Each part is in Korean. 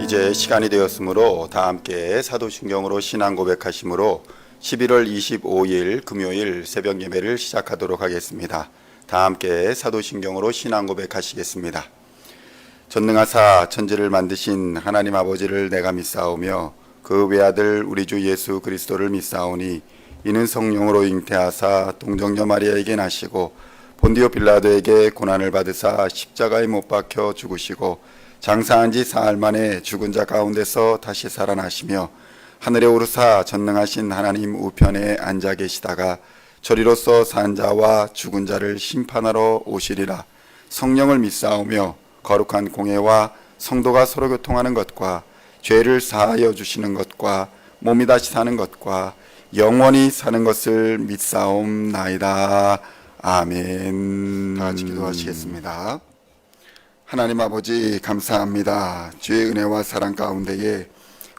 이제 시간이 되었으므로 다 함께 사도신경으로 신앙 고백하심으로 11월 25일 금요일 새벽 예배를 시작하도록 하겠습니다. 다 함께 사도신경으로 신앙 고백하시겠습니다. 전능하사 천지를 만드신 하나님 아버지를 내가 믿사오며 그 외아들 우리 주 예수 그리스도를 믿사오니 이는 성령으로 잉태하사 동정녀 마리아에게 나시고 본디오 빌라도에게 고난을 받으사 십자가에 못 박혀 죽으시고 장사한 지 사흘 만에 죽은 자 가운데서 다시 살아나시며 하늘에 오르사 전능하신 하나님 우편에 앉아 계시다가 저리로서 산 자와 죽은 자를 심판하러 오시리라. 성령을 믿사오며 거룩한 공회와 성도가 서로 교통하는 것과 죄를 사하여 주시는 것과 몸이 다시 사는 것과 영원히 사는 것을 믿사옵나이다. 아멘. 같이 기도하시겠습니다. 하나님 아버지 감사합니다. 주의 은혜와 사랑 가운데에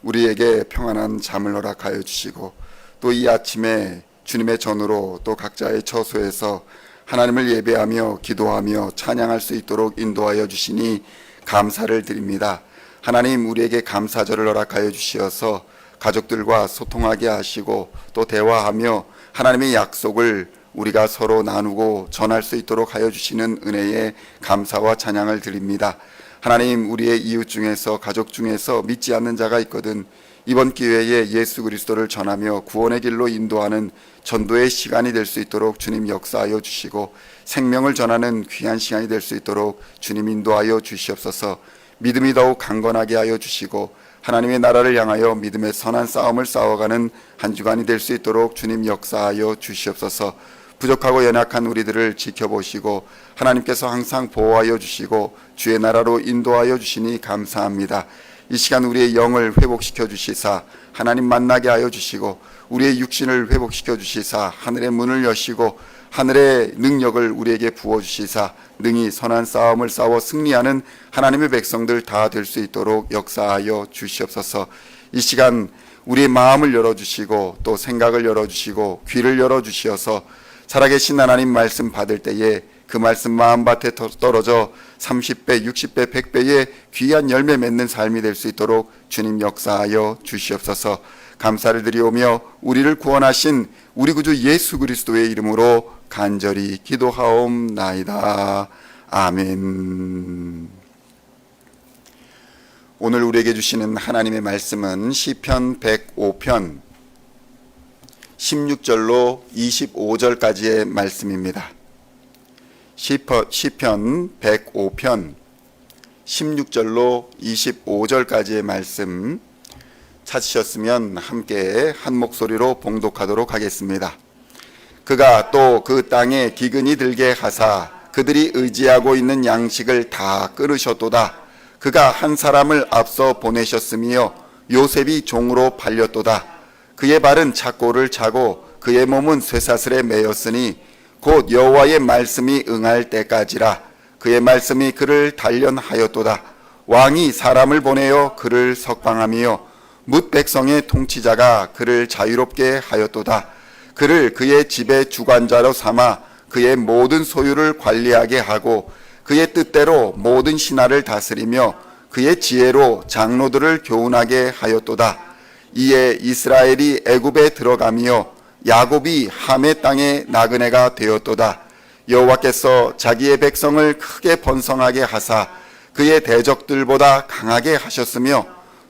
우리에게 평안한 잠을 허락하여 주시고 또 이 아침에 주님의 전으로 또 각자의 처소에서 하나님을 예배하며 기도하며 찬양할 수 있도록 인도하여 주시니 감사를 드립니다. 하나님 우리에게 감사절을 허락하여 주시어서 가족들과 소통하게 하시고 또 대화하며 하나님의 약속을 우리가 서로 나누고 전할 수 있도록 하여 주시는 은혜에 감사와 찬양을 드립니다. 하나님 우리의 이웃 중에서 가족 중에서 믿지 않는 자가 있거든 이번 기회에 예수 그리스도를 전하며 구원의 길로 인도하는 전도의 시간이 될 수 있도록 주님 역사하여 주시고 생명을 전하는 귀한 시간이 될 수 있도록 주님 인도하여 주시옵소서. 믿음이 더욱 강건하게 하여 주시고 하나님의 나라를 향하여 믿음의 선한 싸움을 싸워가는 한 주간이 될 수 있도록 주님 역사하여 주시옵소서. 부족하고 연약한 우리들을 지켜보시고 하나님께서 항상 보호하여 주시고 주의 나라로 인도하여 주시니 감사합니다. 이 시간 우리의 영을 회복시켜 주시사 하나님 만나게 하여 주시고 우리의 육신을 회복시켜 주시사 하늘의 문을 여시고 하늘의 능력을 우리에게 부어주시사 능히 선한 싸움을 싸워 승리하는 하나님의 백성들 다 될 수 있도록 역사하여 주시옵소서. 이 시간 우리의 마음을 열어주시고 또 생각을 열어주시고 귀를 열어주시어서 살아계신 하나님 말씀 받을 때에 그 말씀 마음밭에 떨어져 30배, 60배, 100배의 귀한 열매 맺는 삶이 될 수 있도록 주님 역사하여 주시옵소서. 감사를 드리오며 우리를 구원하신 우리 구주 예수 그리스도의 이름으로 간절히 기도하옵나이다. 아멘. 오늘 우리에게 주시는 하나님의 말씀은 시편 105편 16절로 25절까지의 말씀입니다. 시편 105편 16절로 25절까지의 말씀 찾으셨으면 함께 한 목소리로 봉독하도록 하겠습니다. 그가 또 그 땅에 기근이 들게 하사 그들이 의지하고 있는 양식을 다 끊으셨도다. 그가 한 사람을 앞서 보내셨으며 요셉이 종으로 팔렸도다. 그의 발은 착고를 차고 그의 몸은 쇠사슬에 매였으니 곧 여호와의 말씀이 응할 때까지라. 그의 말씀이 그를 단련하였도다. 왕이 사람을 보내어 그를 석방하며 뭇 백성의 통치자가 그를 자유롭게 하였도다. 그를 그의 집의 주관자로 삼아 그의 모든 소유를 관리하게 하고 그의 뜻대로 모든 신하를 다스리며 그의 지혜로 장로들을 교훈하게 하였도다. 이에 이스라엘이 애굽에 들어가며 야곱이 함의 땅의 나그네가 되었도다. 여호와께서 자기의 백성을 크게 번성하게 하사 그의 대적들보다 강하게 하셨으며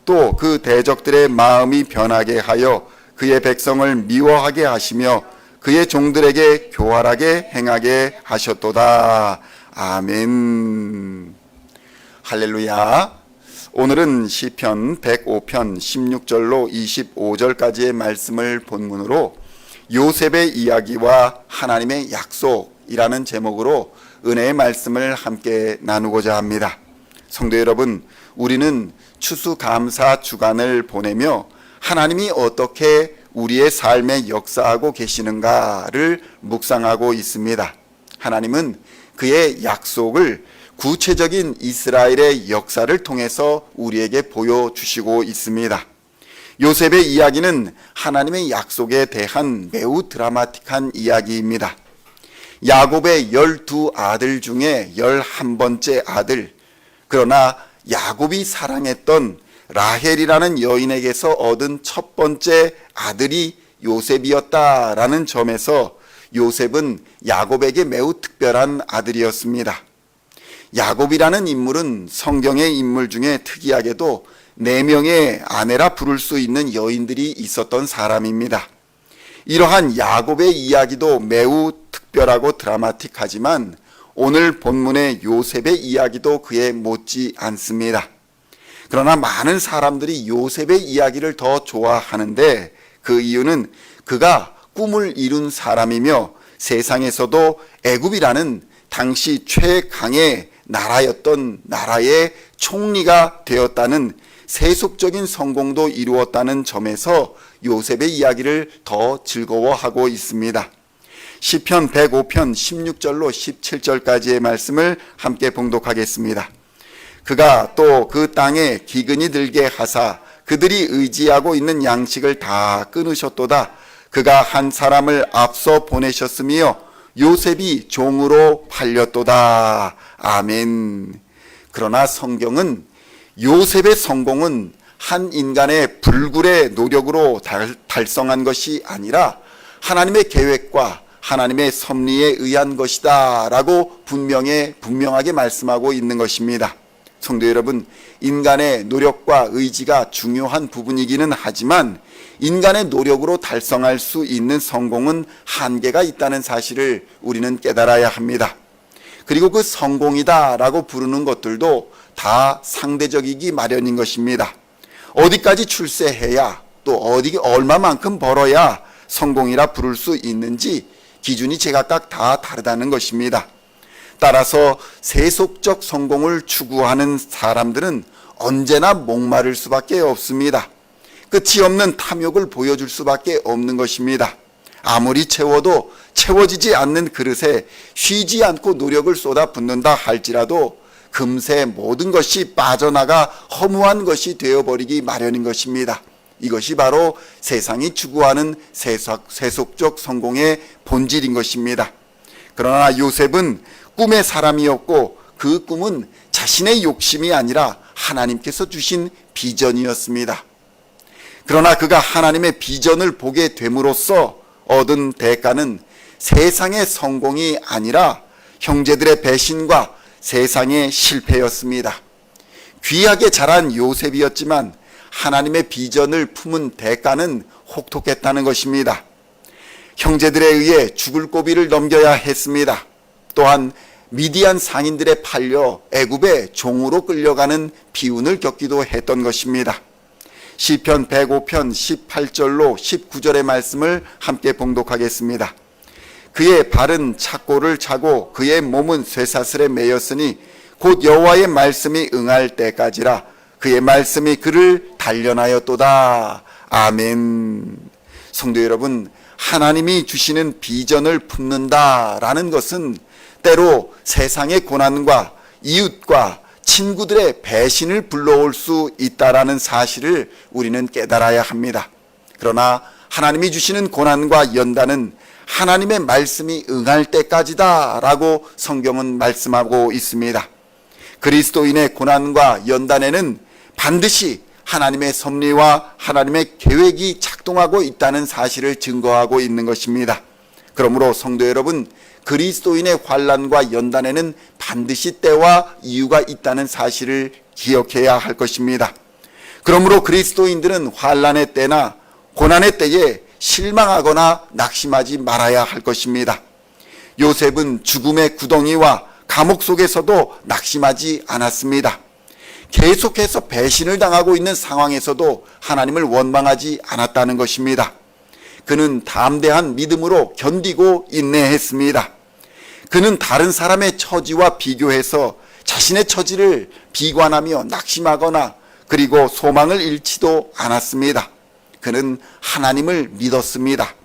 또 그 대적들의 마음이 변하게 하여 그의 백성을 미워하게 하시며 그의 종들에게 교활하게 행하게 하셨도다. 아멘. 할렐루야. 오늘은 시편 105편 16절로 25절까지의 말씀을 본문으로 요셉의 이야기와 하나님의 약속이라는 제목으로 은혜의 말씀을 함께 나누고자 합니다. 성도 여러분, 우리는 추수감사 주간을 보내며 하나님이 어떻게 우리의 삶에 역사하고 계시는가를 묵상하고 있습니다. 하나님은 그의 약속을 구체적인 이스라엘의 역사를 통해서 우리에게 보여주시고 있습니다. 요셉의 이야기는 하나님의 약속에 대한 매우 드라마틱한 이야기입니다. 야곱의 12아들 중에 11번째 아들, 그러나 야곱이 사랑했던 라헬이라는 여인에게서 얻은 첫 번째 아들이 요셉이었다라는 점에서 요셉은 야곱에게 매우 특별한 아들이었습니다. 야곱이라는 인물은 성경의 인물 중에 특이하게도 4명의 아내라 부를 수 있는 여인들이 있었던 사람입니다. 이러한 야곱의 이야기도 매우 특별하고 드라마틱하지만 오늘 본문의 요셉의 이야기도 그에 못지 않습니다. 그러나 많은 사람들이 요셉의 이야기를 더 좋아하는데 그 이유는 그가 꿈을 이룬 사람이며 세상에서도 애굽이라는 당시 최강의 나라였던 나라의 총리가 되었다는 세속적인 성공도 이루었다는 점에서 요셉의 이야기를 더 즐거워하고 있습니다. 시편 105편 16절로 17절까지의 말씀을 함께 봉독하겠습니다. 그가 또 그 땅에 기근이 들게 하사 그들이 의지하고 있는 양식을 다 끊으셨도다. 그가 한 사람을 앞서 보내셨으며 요셉이 종으로 팔렸도다. 아멘. 그러나 성경은 요셉의 성공은 한 인간의 불굴의 노력으로 달성한 것이 아니라 하나님의 계획과 하나님의 섭리에 의한 것이다 라고 분명하게 말씀하고 있는 것입니다. 성도 여러분, 인간의 노력과 의지가 중요한 부분이기는 하지만 인간의 노력으로 달성할 수 있는 성공은 한계가 있다는 사실을 우리는 깨달아야 합니다. 그리고 그 성공이다 라고 부르는 것들도 다 상대적이기 마련인 것입니다. 어디까지 출세해야 또 얼마만큼 벌어야 성공이라 부를 수 있는지 기준이 제각각 다 다르다는 것입니다. 따라서 세속적 성공을 추구하는 사람들은 언제나 목마를 수밖에 없습니다. 끝이 없는 탐욕을 보여줄 수밖에 없는 것입니다. 아무리 채워도 채워지지 않는 그릇에 쉬지 않고 노력을 쏟아붓는다 할지라도 금세 모든 것이 빠져나가 허무한 것이 되어버리기 마련인 것입니다. 이것이 바로 세상이 추구하는 세속적 성공의 본질인 것입니다. 그러나 요셉은 꿈의 사람이었고 그 꿈은 자신의 욕심이 아니라 하나님께서 주신 비전이었습니다. 그러나 그가 하나님의 비전을 보게 됨으로써 얻은 대가는 세상의 성공이 아니라 형제들의 배신과 세상의 실패였습니다. 귀하게 자란 요셉이었지만 하나님의 비전을 품은 대가는 혹독했다는 것입니다. 형제들에 의해 죽을 고비를 넘겨야 했습니다. 또한 미디안 상인들에 팔려 애굽의 종으로 끌려가는 비운을 겪기도 했던 것입니다. 시편 105편 18절로 19절의 말씀을 함께 봉독하겠습니다. 그의 발은 착고를 차고 그의 몸은 쇠사슬에 매였으니 곧 여호와의 말씀이 응할 때까지라. 그의 말씀이 그를 단련하였도다. 아멘. 성도 여러분, 하나님이 주시는 비전을 품는다라는 것은 때로 세상의 고난과 이웃과 친구들의 배신을 불러올 수 있다라는 사실을 우리는 깨달아야 합니다. 그러나 하나님이 주시는 고난과 연단은 하나님의 말씀이 응할 때까지다라고 성경은 말씀하고 있습니다. 그리스도인의 고난과 연단에는 반드시 하나님의 섭리와 하나님의 계획이 작동하고 있다는 사실을 증거하고 있는 것입니다. 그러므로 성도 여러분, 그리스도인의 환난과 연단에는 반드시 때와 이유가 있다는 사실을 기억해야 할 것입니다. 그러므로 그리스도인들은 환난의 때나 고난의 때에 실망하거나 낙심하지 말아야 할 것입니다. 요셉은 죽음의 구덩이와 감옥 속에서도 낙심하지 않았습니다. 계속해서 배신을 당하고 있는 상황에서도 하나님을 원망하지 않았다는 것입니다. 그는 담대한 믿음으로 견디고 인내했습니다. 그는 다른 사람의 처지와 비교해서 자신의 처지를 비관하며 낙심하거나 그리고 소망을 잃지도 않았습니다. 그는 하나님을 믿었습니다.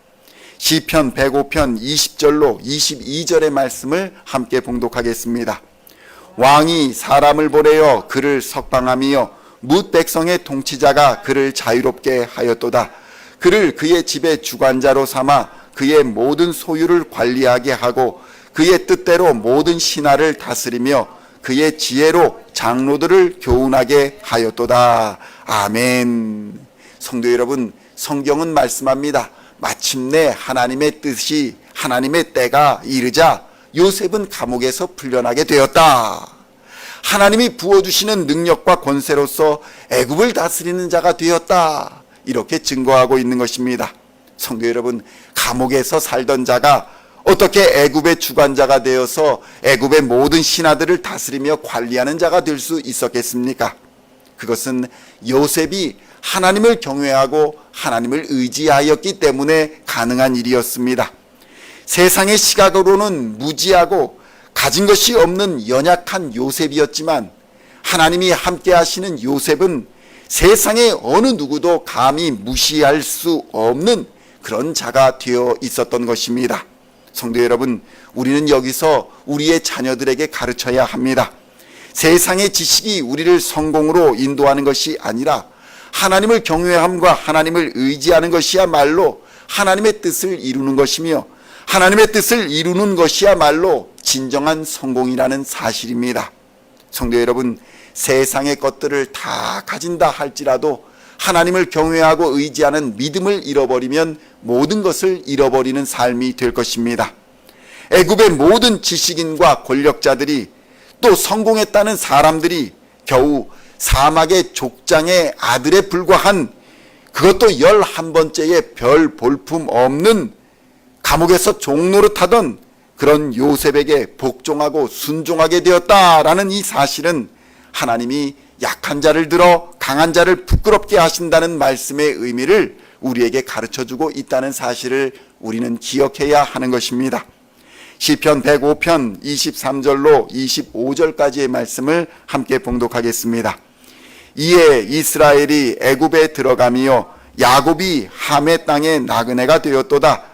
시편 105편 20절로 22절의 말씀을 함께 봉독하겠습니다. 왕이 사람을 보내어 그를 석방하며 뭇 백성의 통치자가 그를 자유롭게 하였도다. 그를 그의 집의 주관자로 삼아 그의 모든 소유를 관리하게 하고 그의 뜻대로 모든 신하를 다스리며 그의 지혜로 장로들을 교훈하게 하였도다. 아멘. 성도 여러분, 성경은 말씀합니다. 마침내 하나님의 뜻이, 하나님의 때가 이르자 요셉은 감옥에서 풀려나게 되었다. 하나님이 부어주시는 능력과 권세로서 애굽을 다스리는 자가 되었다. 이렇게 증거하고 있는 것입니다. 성도 여러분, 감옥에서 살던 자가 어떻게 애굽의 주관자가 되어서 애굽의 모든 신하들을 다스리며 관리하는 자가 될 수 있었겠습니까? 그것은 요셉이 하나님을 경외하고 하나님을 의지하였기 때문에 가능한 일이었습니다. 세상의 시각으로는 무지하고 가진 것이 없는 연약한 요셉이었지만 하나님이 함께 하시는 요셉은 세상의 어느 누구도 감히 무시할 수 없는 그런 자가 되어 있었던 것입니다. 성도 여러분, 우리는 여기서 우리의 자녀들에게 가르쳐야 합니다. 세상의 지식이 우리를 성공으로 인도하는 것이 아니라 하나님을 경외함과 하나님을 의지하는 것이야말로 하나님의 뜻을 이루는 것이며 하나님의 뜻을 이루는 것이야말로 진정한 성공이라는 사실입니다. 성도 여러분, 세상의 것들을 다 가진다 할지라도 하나님을 경외하고 의지하는 믿음을 잃어버리면 모든 것을 잃어버리는 삶이 될 것입니다. 애굽의 모든 지식인과 권력자들이 또 성공했다는 사람들이 겨우 사막의 족장의 아들에 불과한, 그것도 11번째의 별 볼품 없는 감옥에서 종노릇하던 그런 요셉에게 복종하고 순종하게 되었다라는 이 사실은 하나님이 약한 자를 들어 강한 자를 부끄럽게 하신다는 말씀의 의미를 우리에게 가르쳐주고 있다는 사실을 우리는 기억해야 하는 것입니다. 시편 105편 23절로 25절까지의 말씀을 함께 봉독하겠습니다. 이에 이스라엘이 애굽에 들어가며 야곱이 함의 땅에 나그네가 되었도다.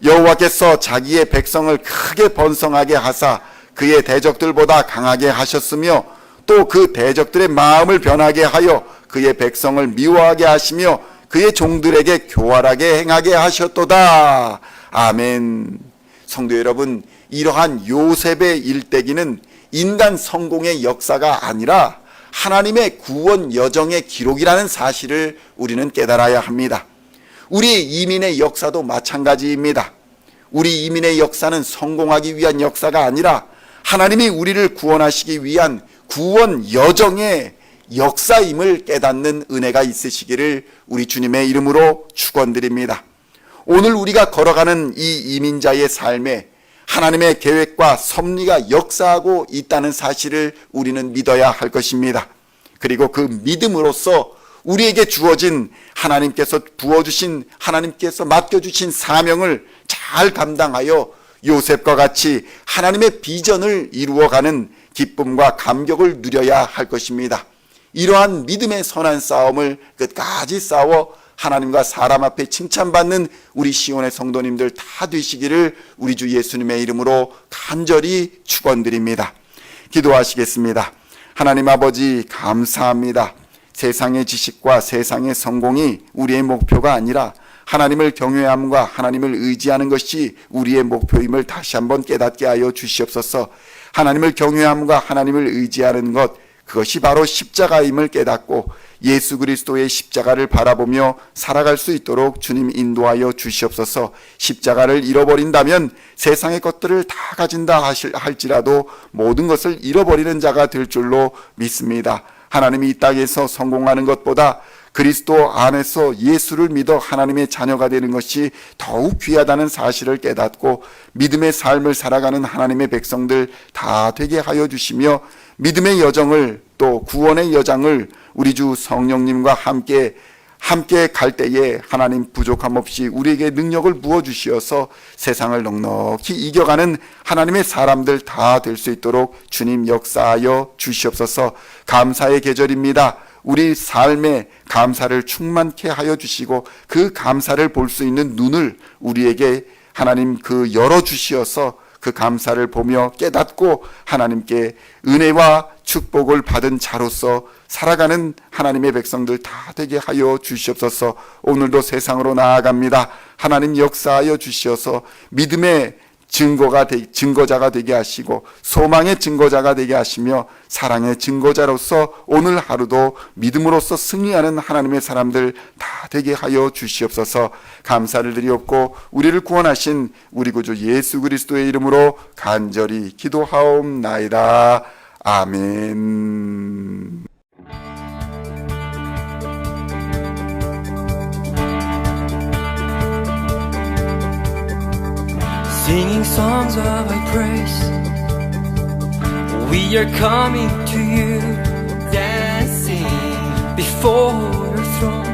여호와께서 자기의 백성을 크게 번성하게 하사 그의 대적들보다 강하게 하셨으며 또 그 대적들의 마음을 변하게 하여 그의 백성을 미워하게 하시며 그의 종들에게 교활하게 행하게 하셨도다. 아멘. 성도 여러분, 이러한 요셉의 일대기는 인간 성공의 역사가 아니라 하나님의 구원 여정의 기록이라는 사실을 우리는 깨달아야 합니다. 우리 이민의 역사도 마찬가지입니다. 우리 이민의 역사는 성공하기 위한 역사가 아니라 하나님이 우리를 구원하시기 위한 구원 여정의 역사임을 깨닫는 은혜가 있으시기를 우리 주님의 이름으로 축원드립니다. 오늘 우리가 걸어가는 이 이민자의 삶에 하나님의 계획과 섭리가 역사하고 있다는 사실을 우리는 믿어야 할 것입니다. 그리고 그 믿음으로써 우리에게 주어진 하나님께서 부어주신, 하나님께서 맡겨주신 사명을 잘 감당하여 요셉과 같이 하나님의 비전을 이루어가는 기쁨과 감격을 누려야 할 것입니다. 이러한 믿음의 선한 싸움을 끝까지 싸워 하나님과 사람 앞에 칭찬받는 우리 시온의 성도님들 다 되시기를 우리 주 예수님의 이름으로 간절히 축원드립니다. 기도하시겠습니다. 하나님 아버지, 감사합니다. 세상의 지식과 세상의 성공이 우리의 목표가 아니라 하나님을 경외함과 하나님을 의지하는 것이 우리의 목표임을 다시 한번 깨닫게 하여 주시옵소서. 하나님을 경외함과 하나님을 의지하는 것, 그것이 바로 십자가임을 깨닫고 예수 그리스도의 십자가를 바라보며 살아갈 수 있도록 주님 인도하여 주시옵소서. 십자가를 잃어버린다면 세상의 것들을 다 가진다 할지라도 모든 것을 잃어버리는 자가 될 줄로 믿습니다. 하나님이 이 땅에서 성공하는 것보다 그리스도 안에서 예수를 믿어 하나님의 자녀가 되는 것이 더욱 귀하다는 사실을 깨닫고 믿음의 삶을 살아가는 하나님의 백성들 다 되게 하여 주시며 믿음의 여정을, 또 구원의 여정을 우리 주 성령님과 함께 갈 때에 하나님 부족함 없이 우리에게 능력을 부어주시어서 세상을 넉넉히 이겨가는 하나님의 사람들 다 될 수 있도록 주님 역사하여 주시옵소서. 감사의 계절입니다. 우리 삶에 감사를 충만케 하여 주시고 그 감사를 볼 수 있는 눈을 우리에게 하나님 열어주시어서 그 감사를 보며 깨닫고 하나님께 은혜와 축복을 받은 자로서 살아가는 하나님의 백성들 다 되게 하여 주시옵소서. 오늘도 세상으로 나아갑니다. 하나님 역사하여 주시어서 믿음의 증거자가 되게 하시고 소망의 증거자가 되게 하시며 사랑의 증거자로서 오늘 하루도 믿음으로써 승리하는 하나님의 사람들 다 되게 하여 주시옵소서. 감사를 드리옵고 우리를 구원하신 우리 구주 예수 그리스도의 이름으로 간절히 기도하옵나이다. 아멘. Singing songs of thy praise, we are coming to you, dancing before your throne.